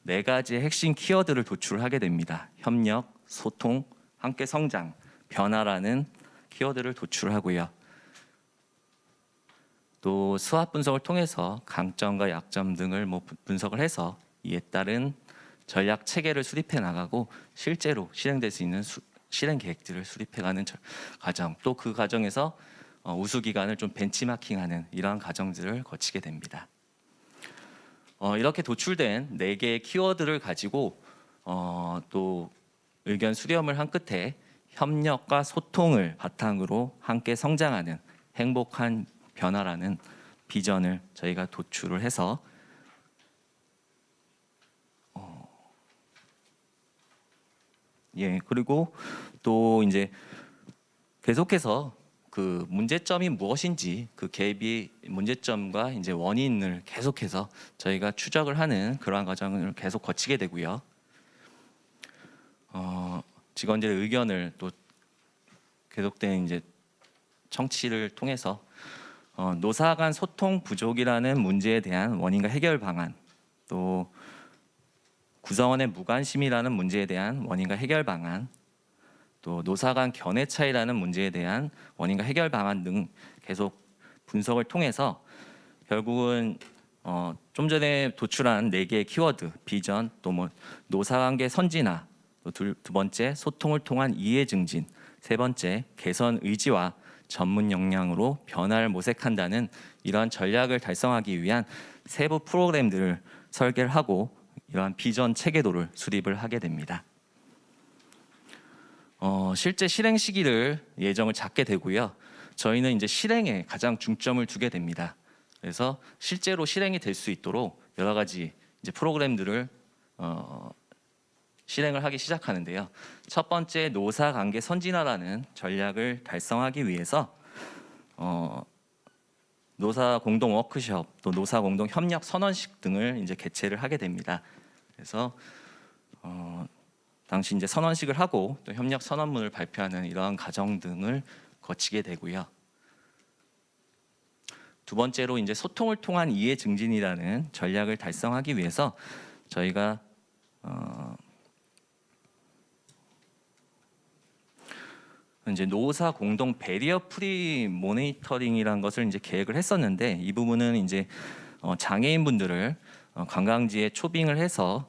4가지의 핵심 키워드를 도출하게 됩니다. 협력, 소통, 함께 성장, 변화라는 키워드를 도출하고요. 또 스왑 분석을 통해서 강점과 약점 등을 분석을 해서 이에 따른 전략 체계를 수립해 나가고 실제로 실행될 수 있는 실행 계획들을 수립해가는 과정, 또 그 과정에서 우수 기관을 좀 벤치마킹하는 이러한 과정들을 거치게 됩니다. 이렇게 도출된 4개의 키워드를 가지고 또 의견 수렴을 한 끝에 협력과 소통을 바탕으로 함께 성장하는 행복한 변화라는 비전을 저희가 도출을 해서 그리고 또 이제 계속해서 그 문제점이 무엇인지 그 갭이 문제점과 이제 원인을 계속해서 저희가 추적을 하는 그러한 과정을 계속 거치게 되고요. 직원들의 의견을 또 계속된 이제 청취를 통해서 노사 간 소통 부족이라는 문제에 대한 원인과 해결 방안, 또 구성원의 무관심이라는 문제에 대한 원인과 해결 방안, 또 노사 간 견해 차이라는 문제에 대한 원인과 해결 방안 등 계속 분석을 통해서 결국은 좀 전에 도출한 4개의 키워드, 비전, 또 노사 관계 선진화, 또 두 번째 소통을 통한 이해 증진, 세 번째 개선 의지와 전문 역량으로 변화를 모색한다는 이러한 전략을 달성하기 위한 세부 프로그램들을 설계를 하고 이러한 비전 체계도를 수립을 하게 됩니다. 실제 실행 시기를 예정을 잡게 되고요. 저희는 이제 실행에 가장 중점을 두게 됩니다. 그래서 실제로 실행이 될 수 있도록 여러 가지 이제 프로그램들을 실행을 하기 시작하는데요. 첫 번째 노사 관계 선진화라는 전략을 달성하기 위해서 노사 공동 워크숍, 또 노사 공동 협력 선언식 등을 이제 개최를 하게 됩니다. 그래서 당시 이제 선언식을 하고 또 협력 선언문을 발표하는 이러한 과정 등을 거치게 되고요. 두 번째로 이제 소통을 통한 이해 증진이라는 전략을 달성하기 위해서 저희가 이제 노사 공동 배리어 프리 모니터링이라는 것을 이제 계획을 했었는데, 이 부분은 이제 장애인분들을 관광지에 초빙을 해서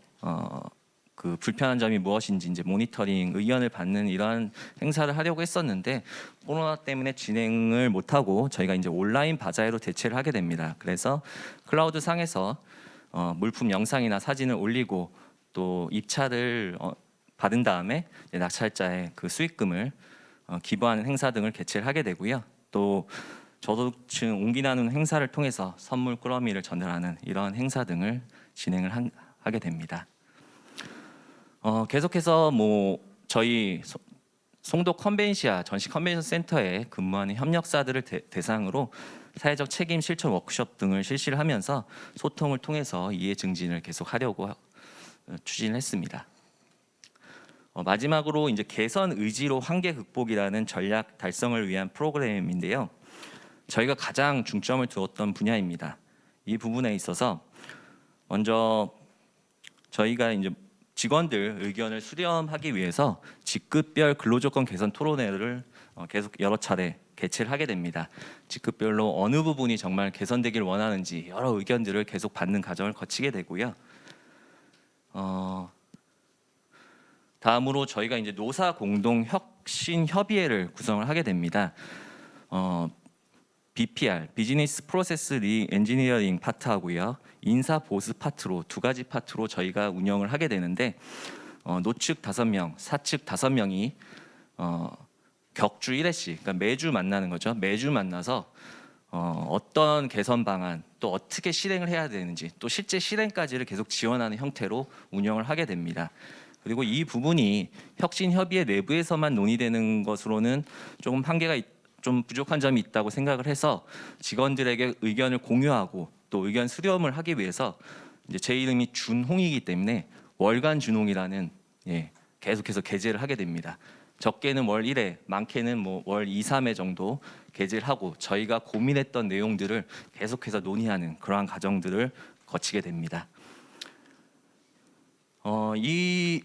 그 불편한 점이 무엇인지 이제 모니터링 의견을 받는 이러한 행사를 하려고 했었는데 코로나 때문에 진행을 못하고 저희가 이제 온라인 바자회로 대체를 하게 됩니다. 그래서 클라우드 상에서 물품 영상이나 사진을 올리고 또 입찰을 받은 다음에 낙찰자의 그 수익금을 기부하는 행사 등을 개최를 하게 되고요. 또 저소득층 온기 나누는 행사를 통해서 선물 꾸러미를 전달하는 이런 행사 등을 진행을 하게 됩니다. 계속해서 저희 송도 컨벤시아 전시 컨벤션 센터에 근무하는 협력사들을 대상으로 사회적 책임 실천 워크숍 등을 실시를 하면서 소통을 통해서 이해 증진을 계속 하려고 추진했습니다. 마지막으로 이제 개선 의지로 한계 극복이라는 전략 달성을 위한 프로그램인데요. 저희가 가장 중점을 두었던 분야입니다. 이 부분에 있어서 먼저 저희가 이제 직원들 의견을 수렴하기 위해서 직급별 근로조건 개선 토론회를 계속 여러 차례 개최를 하게 됩니다. 직급별로 어느 부분이 정말 개선되길 원하는지 여러 의견들을 계속 받는 과정을 거치게 되고요. 다음으로 저희가 이제 노사 공동 혁신 협의회를 구성을 하게 됩니다. BPR, 비즈니스 프로세스 리 엔지니어링 파트하고요, 인사 보수 파트로 두 가지 파트로 저희가 운영을 하게 되는데, 노측 5명, 사측 5명이 격주 1회씩, 그러니까 매주 만나는 거죠. 매주 만나서 어떤 개선 방안, 또 어떻게 실행을 해야 되는지, 또 실제 실행까지를 계속 지원하는 형태로 운영을 하게 됩니다. 그리고 이 부분이 혁신협의회 내부에서만 논의되는 것으로는 조금 한계가 좀 부족한 점이 있다고 생각을 해서 직원들에게 의견을 공유하고 또 의견 수렴을 하기 위해서 이제 제 이름이 준홍이기 때문에 월간 준홍이라는 계속해서 게재를 하게 됩니다. 적게는 월 1회, 많게는 뭐 월 2, 3회 정도 게재를 하고 저희가 고민했던 내용들을 계속해서 논의하는 그러한 과정들을 거치게 됩니다. 이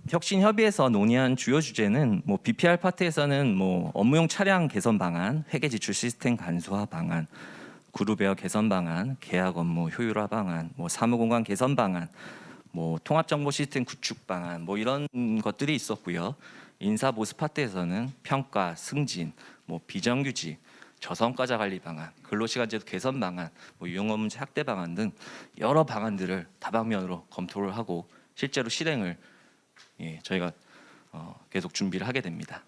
혁신협의회에서 논의한 주요 주제는 뭐 BPR 파트에서는 뭐 업무용 차량 개선 방안, 회계 지출 시스템 간소화 방안, 그룹웨어 개선 방안, 계약 업무 효율화 방안, 뭐 사무공간 개선 방안, 뭐 통합정보 시스템 구축 방안, 뭐 이런 것들이 있었고요. 인사 보수 파트에서는 평가, 승진, 뭐 비정규직, 저성과자 관리 방안, 근로시간제도 개선 방안, 뭐 유용업 문제 확대 방안 등 여러 방안들을 다방면으로 검토를 하고 실제로 실행을 저희가 계속 준비를 하게 됩니다.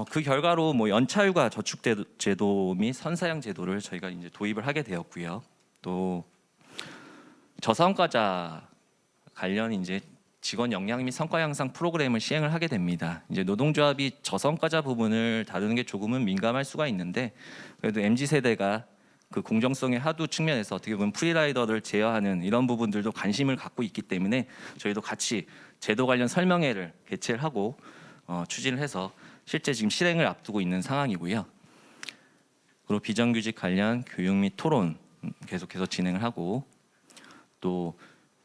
그 결과로 뭐 연차휴가 저축제도 및 선사형 제도를 저희가 이제 도입을 하게 되었고요. 또 저성과자 관련 이제 직원 역량 및 성과 향상 프로그램을 시행을 하게 됩니다. 이제 노동조합이 저성과자 부분을 다루는 게 조금은 민감할 수가 있는데, 그래도 MZ 세대가 그 공정성의 하도 측면에서 어떻게 보면 프리라이더를 제어하는 이런 부분들도 관심을 갖고 있기 때문에 저희도 같이 제도 관련 설명회를 개최를 하고 추진을 해서 실제 지금 실행을 앞두고 있는 상황이고요. 그리고 비정규직 관련 교육 및 토론 계속해서 진행을 하고, 또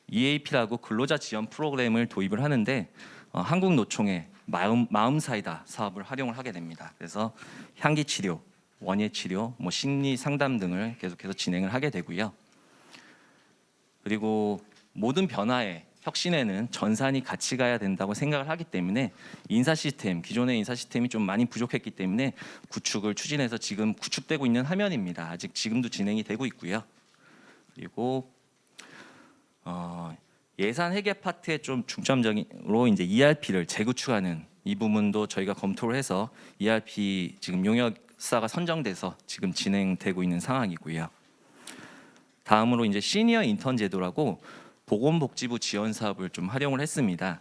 EAP라고 근로자 지원 프로그램을 도입을 하는데 한국노총의 마음 사이다 사업을 활용을 하게 됩니다. 그래서 향기 치료, 원예 치료, 뭐 심리 상담 등을 계속해서 진행을 하게 되고요. 그리고 모든 변화에 혁신에는 전산이 같이 가야 된다고 생각을 하기 때문에 인사 시스템, 기존의 인사 시스템이 좀 많이 부족했기 때문에 구축을 추진해서 지금 구축되고 있는 화면입니다. 아직 지금도 진행이 되고 있고요. 그리고 예산 회계 파트에 좀 중점적으로 이제 ERP를 재구축하는 이 부분도 저희가 검토를 해서 ERP 지금 용역사가 선정돼서 지금 진행되고 있는 상황이고요. 다음으로 이제 시니어 인턴 제도라고 보건복지부 지원 사업을 좀 활용을 했습니다.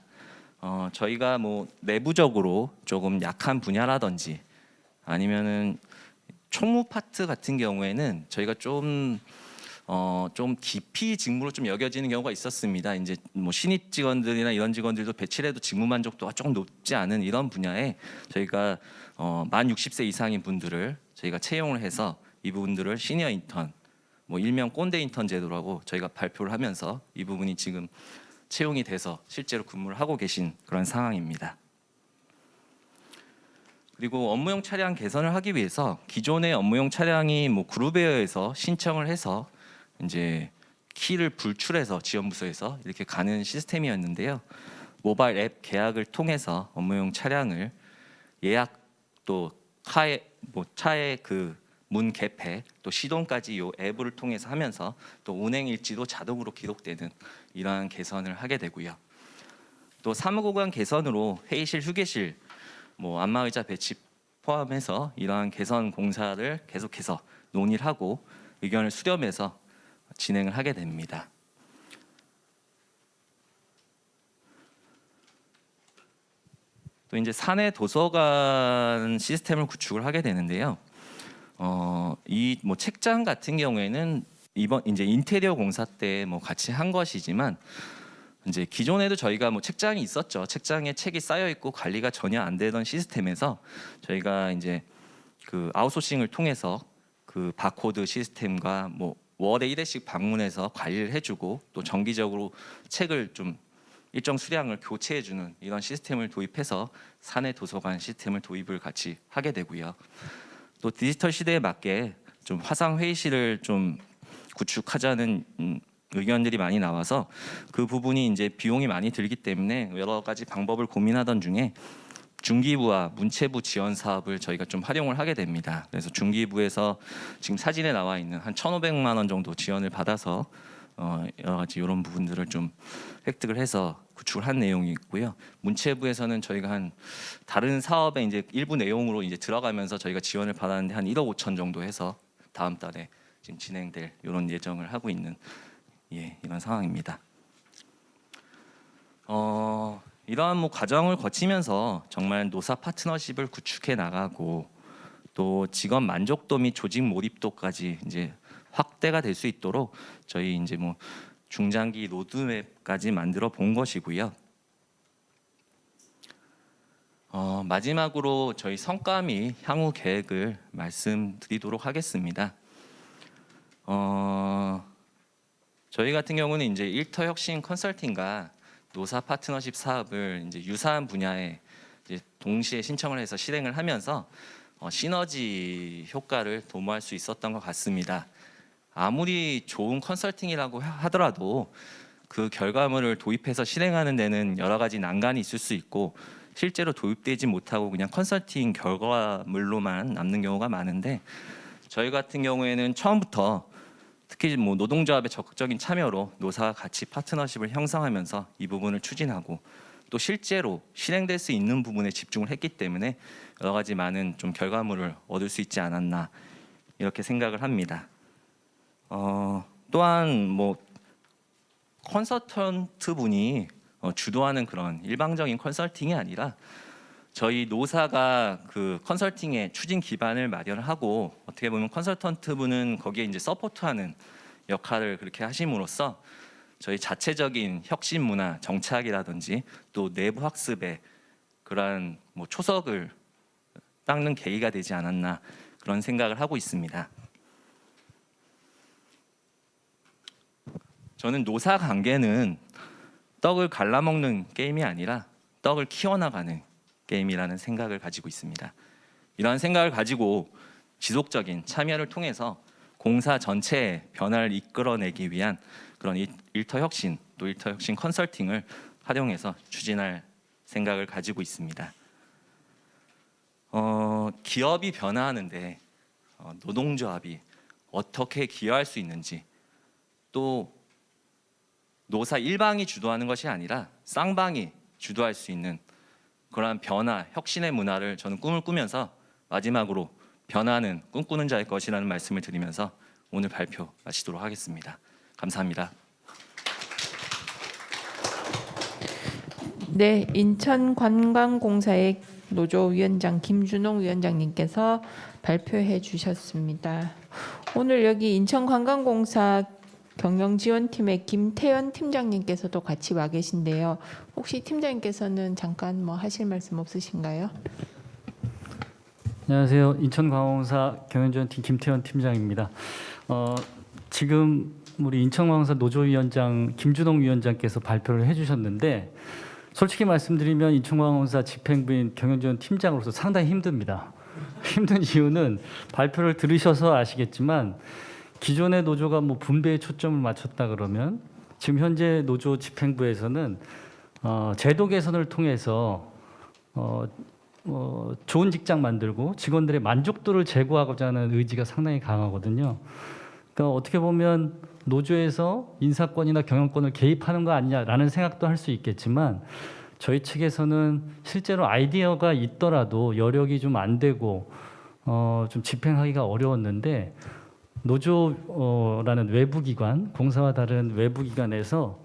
저희가 뭐 내부적으로 조금 약한 분야라든지 아니면은 총무 파트 같은 경우에는 저희가 좀 깊이 직무로 좀 여겨지는 경우가 있었습니다. 이제 뭐 신입 직원들이나 이런 직원들도 배치를 해도 직무 만족도가 조금 높지 않은 이런 분야에 저희가 만 60세 이상인 분들을 저희가 채용을 해서 이 부분들을 시니어 인턴, 뭐 일명 꼰대 인턴 제도라고 저희가 발표를 하면서 이 부분이 지금 채용이 돼서 실제로 근무를 하고 계신 그런 상황입니다. 그리고 업무용 차량 개선을 하기 위해서 기존의 업무용 차량이 뭐 그룹웨어에서 신청을 해서 이제 키를 불출해서 지원부서에서 이렇게 가는 시스템이었는데요. 모바일 앱 계약을 통해서 업무용 차량을 예약, 또 차의 그 문 개폐, 또 시동까지 이 앱을 통해서 하면서 또 운행 일지도 자동으로 기록되는 이러한 개선을 하게 되고요. 또 사무공간 개선으로 회의실, 휴게실, 뭐 안마의자 배치 포함해서 이러한 개선 공사를 계속해서 논의를 하고 의견을 수렴해서 진행을 하게 됩니다. 또 이제 사내 도서관 시스템을 구축을 하게 되는데요. 이 뭐 책장 같은 경우에는 이번 이제 인테리어 공사 때 뭐 같이 한 것이지만 이제 기존에도 저희가 뭐 책장이 있었죠. 책장에 책이 쌓여 있고 관리가 전혀 안 되던 시스템에서 저희가 이제 그 아웃소싱을 통해서 그 바코드 시스템과 뭐 월에 1회씩 방문해서 관리를 해주고 또 정기적으로 책을 좀 일정 수량을 교체해주는 이런 시스템을 도입해서 사내 도서관 시스템을 도입을 같이 하게 되고요. 또 디지털 시대에 맞게 좀 화상 회의실을 좀 구축하자는 의견들이 많이 나와서 그 부분이 이제 비용이 많이 들기 때문에 여러 가지 방법을 고민하던 중에 중기부와 문체부 지원 사업을 저희가 좀 활용을 하게 됩니다. 그래서 중기부에서 지금 사진에 나와 있는 한 1,500만 원 정도 지원을 받아서 여러 가지 이런 부분들을 좀 획득을 해서 구축을 한 내용이 있고요. 문체부에서는 저희가 한 다른 사업에 이제 일부 내용으로 이제 들어가면서 저희가 지원을 받았는데 한 1억 5천 정도 해서 다음 달에 지금 진행될 이런 예정을 하고 있는 이런 상황입니다. 이러한 뭐 과정을 거치면서 정말 노사 파트너십을 구축해 나가고 또 직원 만족도 및 조직 몰입도까지 이제 확대가 될 수 있도록 저희 이제 뭐 중장기 로드맵까지 만들어 본 것이고요. 마지막으로 저희 성과 및 향후 계획을 말씀드리도록 하겠습니다. 저희 같은 경우는 이제 일터 혁신 컨설팅과 노사 파트너십 사업을 이제 유사한 분야에 이제 동시에 신청을 해서 실행을 하면서 시너지 효과를 도모할 수 있었던 것 같습니다. 아무리 좋은 컨설팅이라고 하더라도 그 결과물을 도입해서 실행하는 데는 여러 가지 난관이 있을 수 있고 실제로 도입되지 못하고 그냥 컨설팅 결과물로만 남는 경우가 많은데 저희 같은 경우에는 처음부터 특히 뭐 노동조합의 적극적인 참여로 노사와 같이 파트너십을 형성하면서 이 부분을 추진하고 또 실제로 실행될 수 있는 부분에 집중을 했기 때문에 여러 가지 많은 좀 결과물을 얻을 수 있지 않았나 이렇게 생각을 합니다. 또한 뭐 컨설턴트 분이 주도하는 그런 일방적인 컨설팅이 아니라 저희 노사가 그 컨설팅의 추진 기반을 마련을 하고 어떻게 보면 컨설턴트 분은 거기에 이제 서포트하는 역할을 그렇게 하심으로써 저희 자체적인 혁신 문화 정착이라든지 또 내부 학습에 그러한 뭐 초석을 닦는 계기가 되지 않았나 그런 생각을 하고 있습니다. 저는 노사 관계는 떡을 갈라먹는 게임이 아니라 떡을 키워나가는 게임이라는 생각을 가지고 있습니다. 이러한 생각을 가지고 지속적인 참여를 통해서 공사 전체의 변화를 이끌어내기 위한 그런 일터 혁신 또 일터 혁신 컨설팅을 활용해서 추진할 생각을 가지고 있습니다. 기업이 변화하는데 노동조합이 어떻게 기여할 수 있는지 또 노사 일방이 주도하는 것이 아니라 쌍방이 주도할 수 있는 그러한 변화, 혁신의 문화를 저는 꿈을 꾸면서 마지막으로 변화는 꿈꾸는 자의 것이라는 말씀을 드리면서 오늘 발표 마치도록 하겠습니다. 감사합니다. 네, 인천관광공사의 노조위원장 김준홍 위원장님께서 발표해 주셨습니다. 오늘 여기 인천관광공사 경영지원팀의 김태현 팀장님께서도 같이 와 계신데요. 혹시 팀장님께서는 잠깐 뭐 하실 말씀 없으신가요? 안녕하세요. 인천관광공사 경영지원팀 김태현 팀장입니다. 지금 우리 인천관광공사 노조위원장 김준홍 위원장께서 발표를 해주셨는데 솔직히 말씀드리면 인천관광공사 집행부인 경영지원팀장으로서 상당히 힘듭니다. 힘든 이유는 발표를 들으셔서 아시겠지만 기존의 노조가 뭐 분배에 초점을 맞췄다 그러면 지금 현재 노조 집행부에서는 제도 개선을 통해서 좋은 직장 만들고 직원들의 만족도를 제고하고자 하는 의지가 상당히 강하거든요. 그러니까 어떻게 보면 노조에서 인사권이나 경영권을 개입하는 거 아니냐라는 생각도 할 수 있겠지만 저희 측에서는 실제로 아이디어가 있더라도 여력이 좀 안 되고 좀 집행하기가 어려웠는데 노조라는 외부 기관, 공사와 다른 외부 기관에서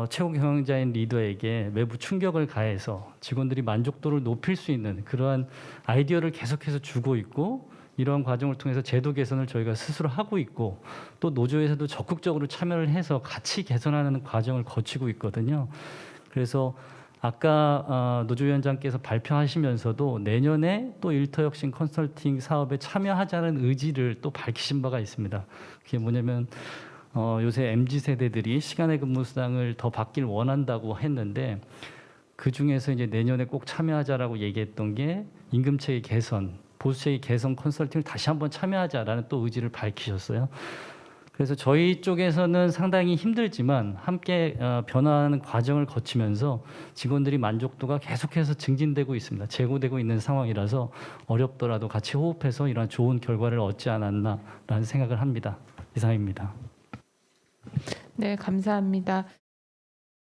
최고 경영자인 리더에게 외부 충격을 가해서 직원들이 만족도를 높일 수 있는 그러한 아이디어를 계속해서 주고 있고 이러한 과정을 통해서 제도 개선을 저희가 스스로 하고 있고 또 노조에서도 적극적으로 참여를 해서 같이 개선하는 과정을 거치고 있거든요. 그래서 아까 노조위원장께서 발표하시면서도 내년에 또 일터혁신 컨설팅 사업에 참여하자는 의지를 또 밝히신 바가 있습니다. 그게 뭐냐면 요새 MZ세대들이 시간의 근무 수당을 더 받길 원한다고 했는데 그 중에서 이제 내년에 꼭 참여하자라고 얘기했던 게 임금체계 개선, 보수체계 개선 컨설팅을 다시 한번 참여하자라는 또 의지를 밝히셨어요. 그래서 저희 쪽에서는 상당히 힘들지만 함께 변화하는 과정을 거치면서 직원들이 만족도가 계속해서 증진되고 있습니다. 제고되고 있는 상황이라서 어렵더라도 같이 호흡해서 이러한 좋은 결과를 얻지 않았나라는 생각을 합니다. 이상입니다. 네, 감사합니다.